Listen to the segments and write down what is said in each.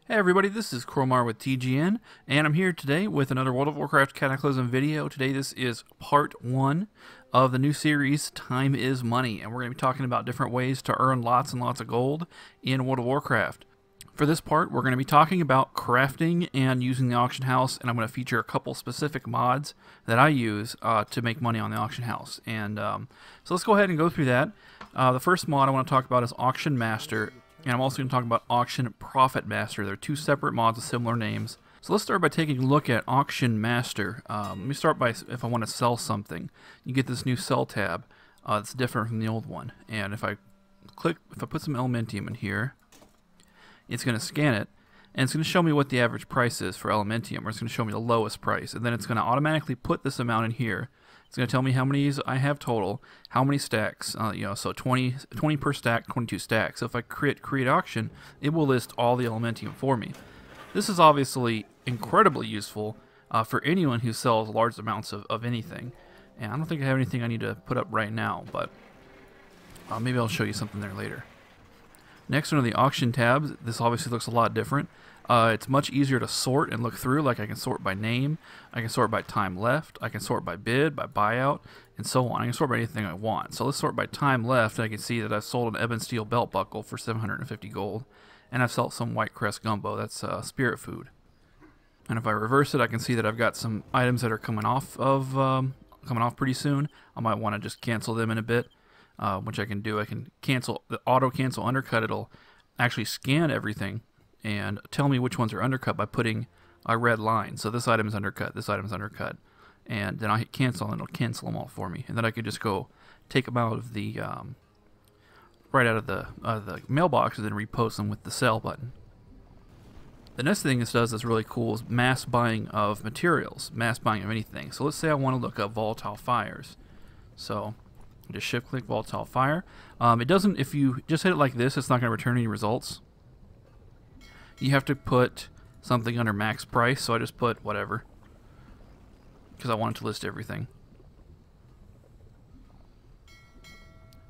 Hey everybody, this is Cromar with TGN, and I'm here today with another World of Warcraft Cataclysm video. Today this is part 1 of the new series, Time is Money, and we're going to be talking about different ways to earn lots and lots of gold in World of Warcraft. For this part, we're going to be talking about crafting and using the auction house, and I'm going to feature a couple specific mods that I use to make money on the auction house. And so let's go ahead and go through that. The first mod I want to talk about is Auction Master. And I'm also going to talk about Auction Profit Master. They're two separate mods with similar names. So let's start by taking a look at Auction Master. Let me start by if I want to sell something. You get this new sell tab. It's different from the old one. And if I put some Elementium in here, it's going to scan it. And it's going to show me what the average price is for Elementium, or it's going to show me the lowest price. And then it's going to automatically put this amount in here. It's going to tell me how many I have total, how many stacks, so 20 per stack, 22 stacks. So if I create auction, it will list all the Elementium for me. This is obviously incredibly useful for anyone who sells large amounts of anything. And I don't think I have anything I need to put up right now, but maybe I'll show you something there later. Next, under the auction tabs, this obviously looks a lot different. It's much easier to sort and look through. Like I can sort by name, I can sort by time left, I can sort by bid, by buyout, and so on. I can sort by anything I want. So let's sort by time left, and I can see that I've sold an Ebon Steel belt buckle for 750 gold, and I've sold some White Crest gumbo. That's spirit food. And if I reverse it, I can see that I've got some items that are coming off pretty soon. I might want to just cancel them in a bit. Which I can do. I can cancel the auto cancel undercut. It'll actually scan everything and tell me which ones are undercut by putting a red line. So this item is undercut, this item is undercut, and then I hit cancel and it'll cancel them all for me. And then I could just go take them out of the right out of the mailbox and then repost them with the sell button. The next thing this does that's really cool is mass buying of materials, mass buying of anything. So let's say I want to look up volatile fires. So just shift click volatile fire. It doesn't, if you just hit it like this, it's not going to return any results. You have to put something under max price, so I just put whatever, because I want it to list everything.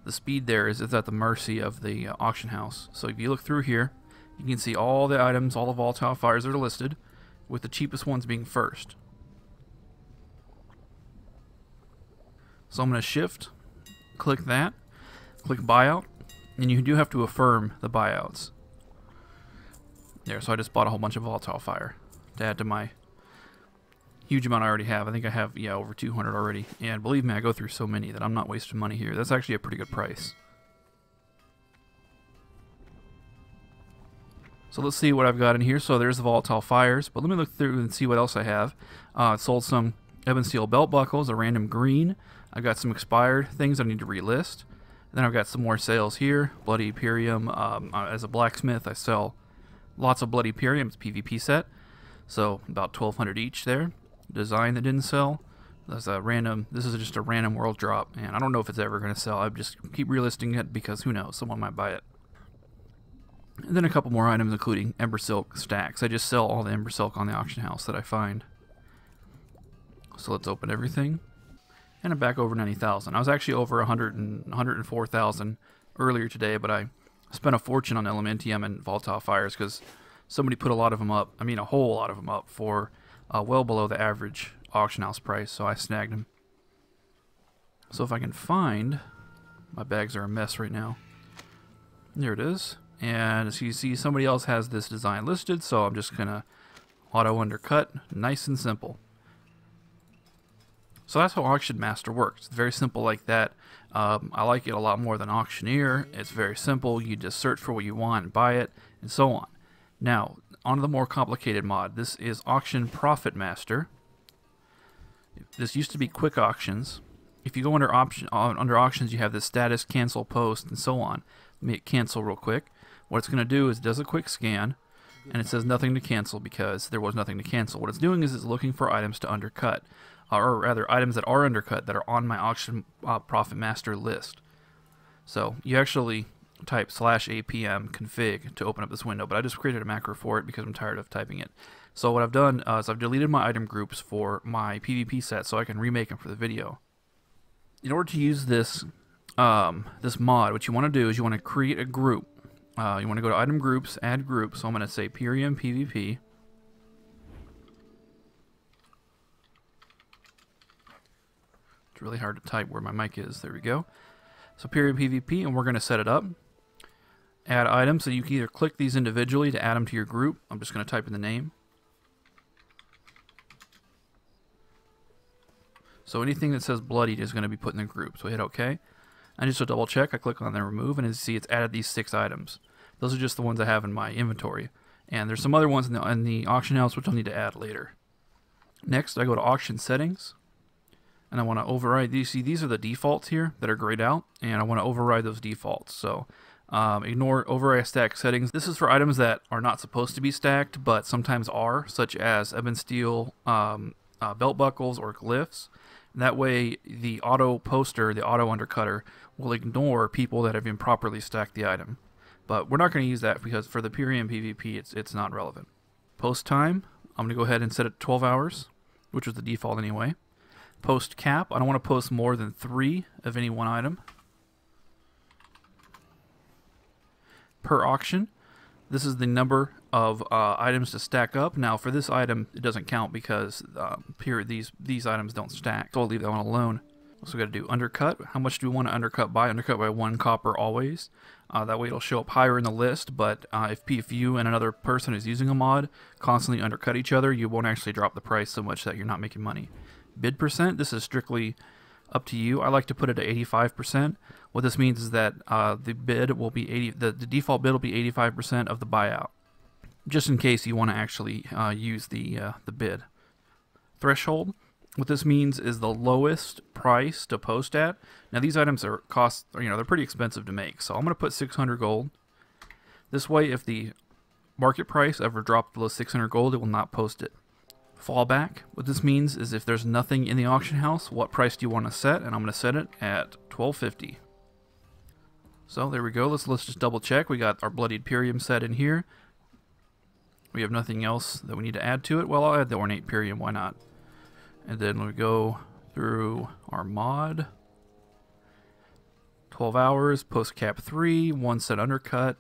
The speed there is at the mercy of the auction house. So if you look through here, you can see all the items, all the volatile fires that are listed, with the cheapest ones being first. So I'm going to shift click that, click buyout, and you do have to affirm the buyouts. There, so I just bought a whole bunch of volatile fire to add to my huge amount I already have. I think I have, over 200 already. And believe me, I go through so many that I'm not wasting money here. That's actually a pretty good price. So let's see what I've got in here. So there's the volatile fires, but let me look through and see what else I have. Sold some Ebon Steel belt buckles, a random green. I've got some expired things I need to relist. And then I've got some more sales here. Bloody Imperium. As a blacksmith, I sell lots of Bloody Imperium. It's a PvP set. So about 1,200 each there. Design that didn't sell. This is just a random world drop. And I don't know if it's ever going to sell. I just keep relisting it because who knows, someone might buy it. And then a couple more items, including Ember Silk stacks. I just sell all the Ember Silk on the auction house that I find. So let's open everything. And I'm back over 90,000. I was actually over 104,000 earlier today, but I spent a fortune on Elementium and volatile fires because somebody put a lot of them up. I mean, a whole lot of them up for well below the average auction house price, so I snagged them. So if I can find, my bags are a mess right now. There it is. And as you see, somebody else has this design listed, so I'm just gonna auto undercut, nice and simple. So that's how Auction Master works. It's very simple like that. I like it a lot more than Auctioneer. It's very simple. You just search for what you want and buy it, and so on. Now, on to the more complicated mod. This is Auction Profit Master. This used to be Quick Auctions. If you go under Auctions, you have this status, cancel, post, and so on. Let me hit cancel real quick. What it's going to do is it does a quick scan, and it says nothing to cancel because there was nothing to cancel. What it's doing is it's looking for items to undercut. Or rather, items that are undercut that are on my Auction Profit Master list. So you actually type /apm config to open up this window, but I just created a macro for it because I'm tired of typing it. So what I've done is I've deleted my item groups for my PvP set so I can remake them for the video. In order to use this this mod, what you want to do is you want to create a group You want to go to item groups, add group. So I'm going to say Pyrium PvP. It's really hard to type where my mic is. There we go. So Pyrium PvP, and we're going to set it up. Add items, so you can either click these individually to add them to your group. I'm just going to type in the name. So anything that says bloodied is going to be put in the group. So hit OK. And just to double check, I click on the remove, and as you see, it's added these 6 items. Those are just the ones I have in my inventory. And there's some other ones in the auction house which I'll need to add later. Next, I go to auction settings, and I want to override these. See, these are the defaults here that are grayed out, and I want to override those defaults. So ignore override stack settings. This is for items that are not supposed to be stacked, but sometimes are, such as ebon steel, belt buckles, or glyphs. That way, the auto poster, the auto undercutter, will ignore people that have improperly stacked the item. But we're not going to use that because for the Pyrium PvP, it's not relevant. Post time, I'm going to go ahead and set it to 12 hours, which was the default anyway. Post cap, I don't want to post more than 3 of any one item. Per auction, this is the number of items to stack up. Now for this item, it doesn't count because these items don't stack, so I'll leave that one alone. Also got to do undercut. How much do we want to undercut by? Undercut by 1 copper always. That way it'll show up higher in the list, but if you and another person who's using a mod constantly undercut each other, you won't actually drop the price so much that you're not making money. Bid percent, this is strictly up to you. I like to put it at 85%. What this means is that the bid will be the default bid will be 85% of the buyout, just in case you want to actually use the bid. Threshold, what this means is the lowest price to post at. Now these items are they're pretty expensive to make, so I'm going to put 600 gold. This way, if the market price ever dropped below 600 gold, it will not post it. Fallback, what this means is if there's nothing in the auction house, what price do you want to set? And I'm going to set it at 1250. So there we go. Let's just double check. We got our bloodied Pyrium set in here. We have nothing else that we need to add to it. Well, I'll add the ornate Pyrium. Why not? And then we go through our mod. 12 hours, post cap 3, 1 set undercut,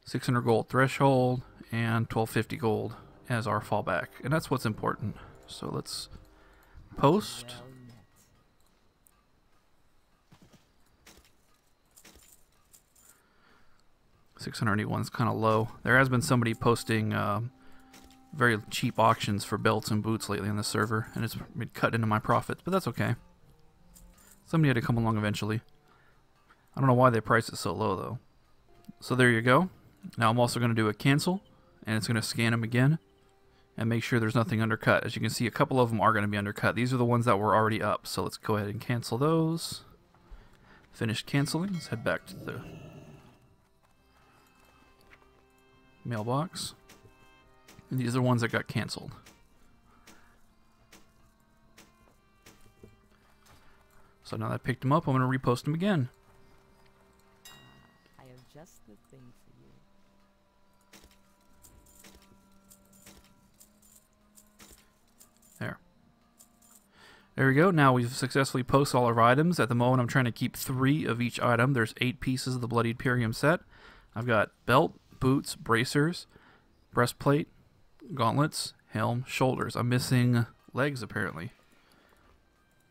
600 gold threshold, and 1250 gold as our fallback. And that's what's important. So let's post. $681 is kind of low. There has been somebody posting very cheap auctions for belts and boots lately on the server, and it's been cut into my profits, but that's okay. Somebody had to come along eventually. I don't know why they priced it so low though. So there you go. Now I'm also going to do a cancel, and it's going to scan them again and make sure there's nothing undercut. As you can see, a couple of them are going to be undercut. These are the ones that were already up, so let's go ahead and cancel those. Finish canceling. Let's head back to the mailbox. And these are the ones that got canceled. So now that I picked them up, I'm going to repost them again. I have just the thing for you. There we go. Now we've successfully posted all our items. At the moment, I'm trying to keep 3 of each item. There's 8 pieces of the Bloodied Pyrium set. I've got belt, boots, bracers, breastplate, gauntlets, helm, shoulders. I'm missing legs, apparently.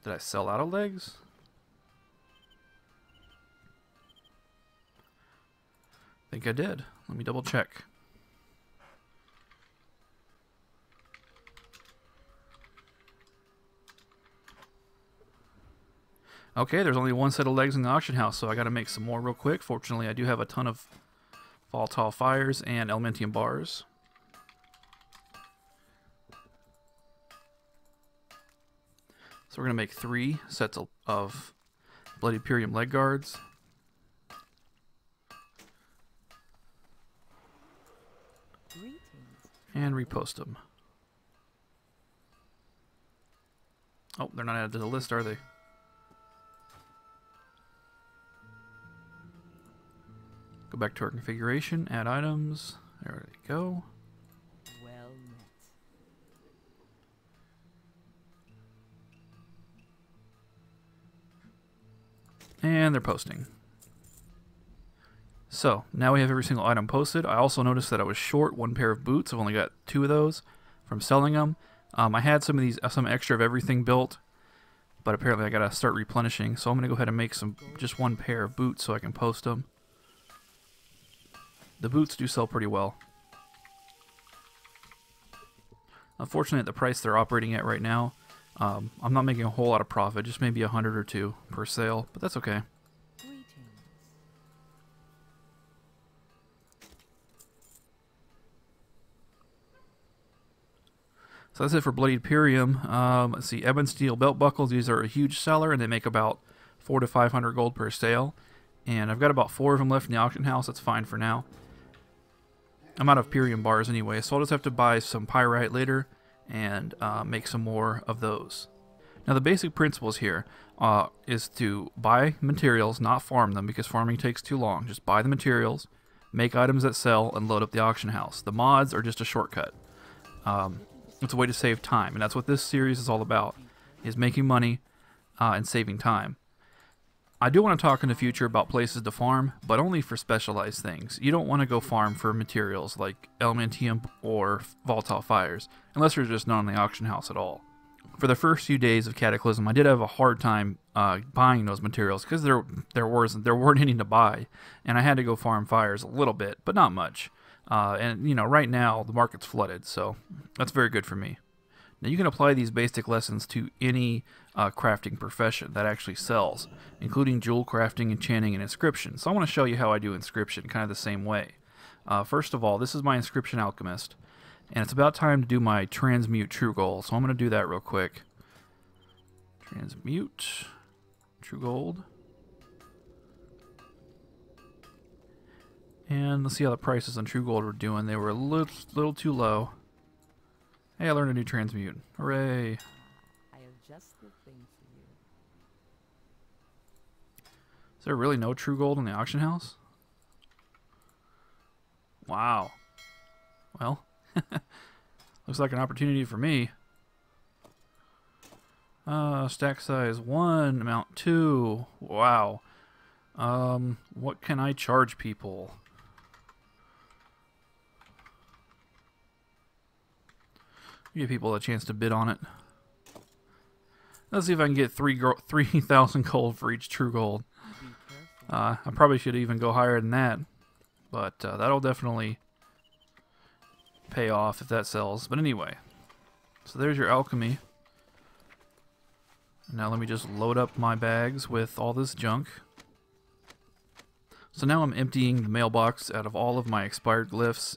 Did I sell out of legs? I think I did. Let me double check. Okay, there's only 1 set of legs in the auction house, so I gotta make some more real quick. Fortunately, I do have a ton of volatile fires and elementium bars. So we're gonna make 3 sets of Bloodied Pyrium leg guards. And repost them. Oh, they're not added to the list, are they? Go back to our configuration, add items. There we go. Well met. And they're posting. So now we have every single item posted. I also noticed that I was short one pair of boots. I've only got 2 of those from selling them. I had some of these, some extra of everything built, but apparently I gotta start replenishing. So I'm gonna go ahead and make just 1 pair of boots so I can post them. The boots do sell pretty well. Unfortunately, at the price they're operating at right now, I'm not making a whole lot of profit, just maybe 100 or 2 per sale, but that's okay. Greetings. So that's it for Bloodied Pyrium. Let's see, Ebon Steel belt buckles. These are a huge seller, and they make about 400 to 500 gold per sale. And I've got about 4 of them left in the auction house. That's fine for now. I'm out of Pyrium bars anyway, so I'll just have to buy some Pyrite later and make some more of those. Now the basic principles here is to buy materials, not farm them, because farming takes too long. Just buy the materials, make items that sell, and load up the auction house. The mods are just a shortcut. It's a way to save time, and that's what this series is all about, is making money and saving time. I do want to talk in the future about places to farm, but only for specialized things. You don't want to go farm for materials like Elementium or Volatile Fires, unless you're just not in the auction house at all. For the first few days of Cataclysm, I did have a hard time buying those materials because there weren't any to buy, and I had to go farm fires a little bit, but not much. And you know, right now the market's flooded, so that's very good for me. Now you can apply these basic lessons to any crafting profession that actually sells, including jewel crafting, enchanting, and inscription. So I want to show you how I do inscription, kind of the same way. First of all, this is my inscription alchemist, and it's about time to do my transmute true gold. So I'm going to do that real quick. Transmute true gold. And let's see how the prices on true gold were doing. They were a little too low. Hey, I learned a new transmute. Hooray. I have just the thing for you. Is there really no true gold in the auction house? Wow. Well, looks like an opportunity for me. Stack size 1, amount 2. Wow. What can I charge people? Give people a chance to bid on it. Let's see if I can get 3,000 gold for each true gold. Be careful. I probably should even go higher than that, but that'll definitely pay off if that sells. But anyway, so there's your alchemy. Now let me just load up my bags with all this junk. So now I'm emptying the mailbox out of all of my expired glyphs,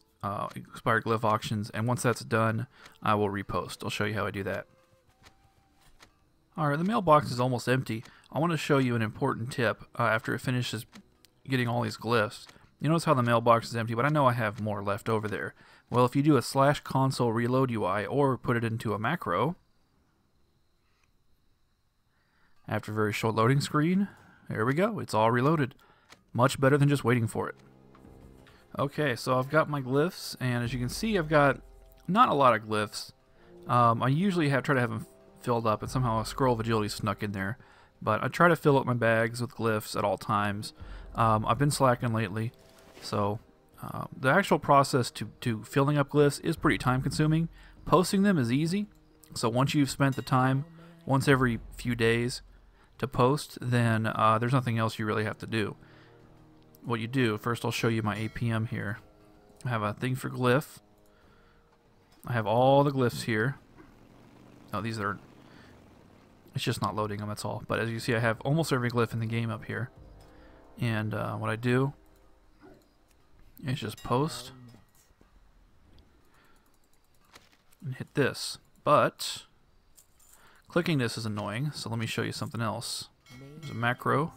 expired glyph auctions, and once that's done, I will repost. I'll show you how I do that. Alright, the mailbox is almost empty. I want to show you an important tip after it finishes getting all these glyphs. You notice how the mailbox is empty, but I know I have more left over there. Well, if you do a /console reload UI or put it into a macro, after a very short loading screen, there we go, it's all reloaded. Much better than just waiting for it. Okay, so I've got my glyphs, and as you can see, I've got not a lot of glyphs. I usually try to have them filled up, and somehow a scroll of agility snuck in there. But I try to fill up my bags with glyphs at all times. I've been slacking lately, so the actual process to filling up glyphs is pretty time consuming. Posting them is easy, so once you've spent the time, once every few days, to post, then there's nothing else you really have to do. What you do, first I'll show you my APM here. I have a thing for glyph. I have all the glyphs here. Oh, these are... It's just not loading them, that's all. But as you see, I have almost every glyph in the game up here. And what I do is just post and hit this. But clicking this is annoying, so let me show you something else. There's a macro.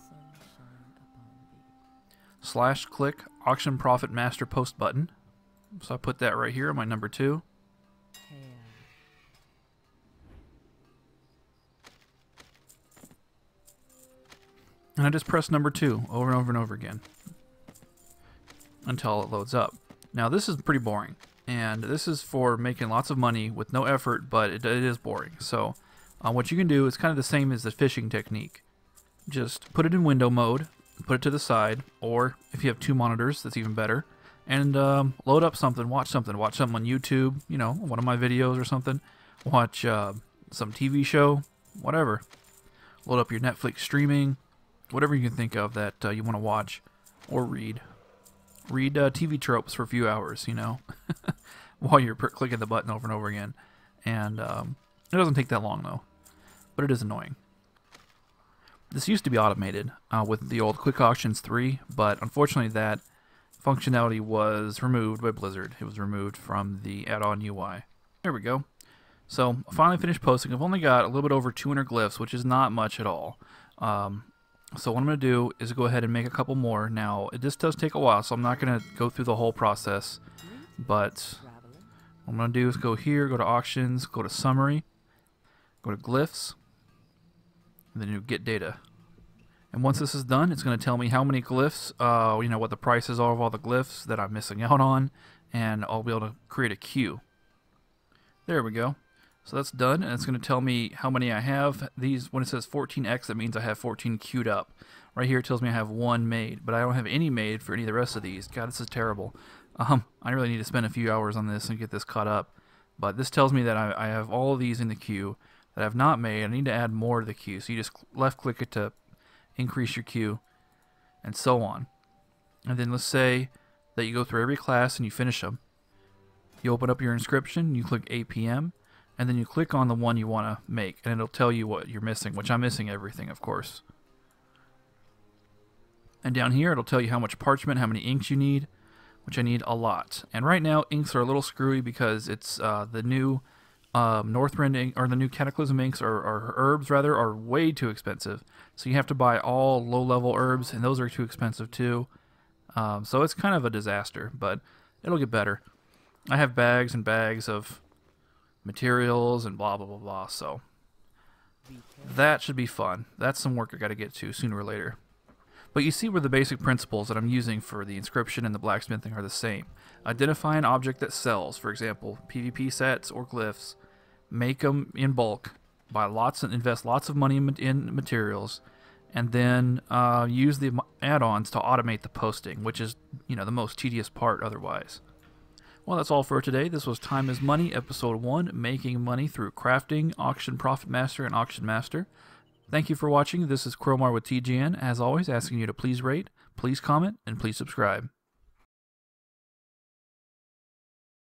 /click auction profit master post button. So I put that right here on my number 2. And I just press number 2 over and over and over again until it loads up. Now this is pretty boring, and this is for making lots of money with no effort, but it is boring. So what you can do is kind of the same as the fishing technique. Just put it in window mode put it to the side, or if you have 2 monitors, that's even better, and load up something, watch something on YouTube, you know, one of my videos or something, watch some TV show, whatever. Load up your Netflix streaming, whatever you can think of that you want to watch or read. Read TV tropes for a few hours, you know, while you're clicking the button over and over again. And it doesn't take that long, though, but it is annoying. This used to be automated with the old Quick Auctions 3, but unfortunately that functionality was removed by Blizzard. It was removed from the add-on UI. There we go. So, I finally finished posting. I've only got a little bit over 200 glyphs, which is not much at all. So what I'm going to do is go ahead and make a couple more. Now, this does take a while, so I'm not going to go through the whole process. But what I'm going to do is go here, go to Auctions, go to Summary, go to Glyphs, and then you get Data. And once this is done, it's going to tell me how many glyphs, you know, what the prices are of all the glyphs that I'm missing out on, and I'll be able to create a queue. There we go. So that's done, and it's going to tell me how many I have. These, when it says 14x, that means I have 14 queued up. Right here it tells me I have 1 made, but I don't have any made for any of the rest of these. God, this is terrible. I really need to spend a few hours on this and get this caught up. But this tells me that I have all of these in the queue that I have not made. I need to add more to the queue. So you just left-click it to increase your queue, and so on. And then let's say that you go through every class and you finish them. You open up your inscription, you click APM, and then you click on the one you want to make, and it'll tell you what you're missing, which I'm missing everything, of course. And down here, it'll tell you how much parchment, how many inks you need, which I need a lot. And right now, inks are a little screwy because it's the new Northrend ink, or the new Cataclysm inks, or herbs rather, are way too expensive. So you have to buy all low-level herbs, and those are too expensive too. So it's kind of a disaster, but it'll get better. I have bags and bags of materials and blah blah blah blah, so that should be fun. That's some work I got to get to sooner or later. But you see where the basic principles that I'm using for the inscription and the blacksmithing are the same. Identify an object that sells, for example, PvP sets or glyphs, make them in bulk, buy lots and invest lots of money in materials, and then use the add-ons to automate the posting, which is, you know, the most tedious part otherwise. Well, that's all for today. This was Time is Money, Episode 1, Making Money Through Crafting, Auction Profit Master, and Auction Master. Thank you for watching. This is Crowmar with TGN, as always, asking you to please rate, please comment, and please subscribe.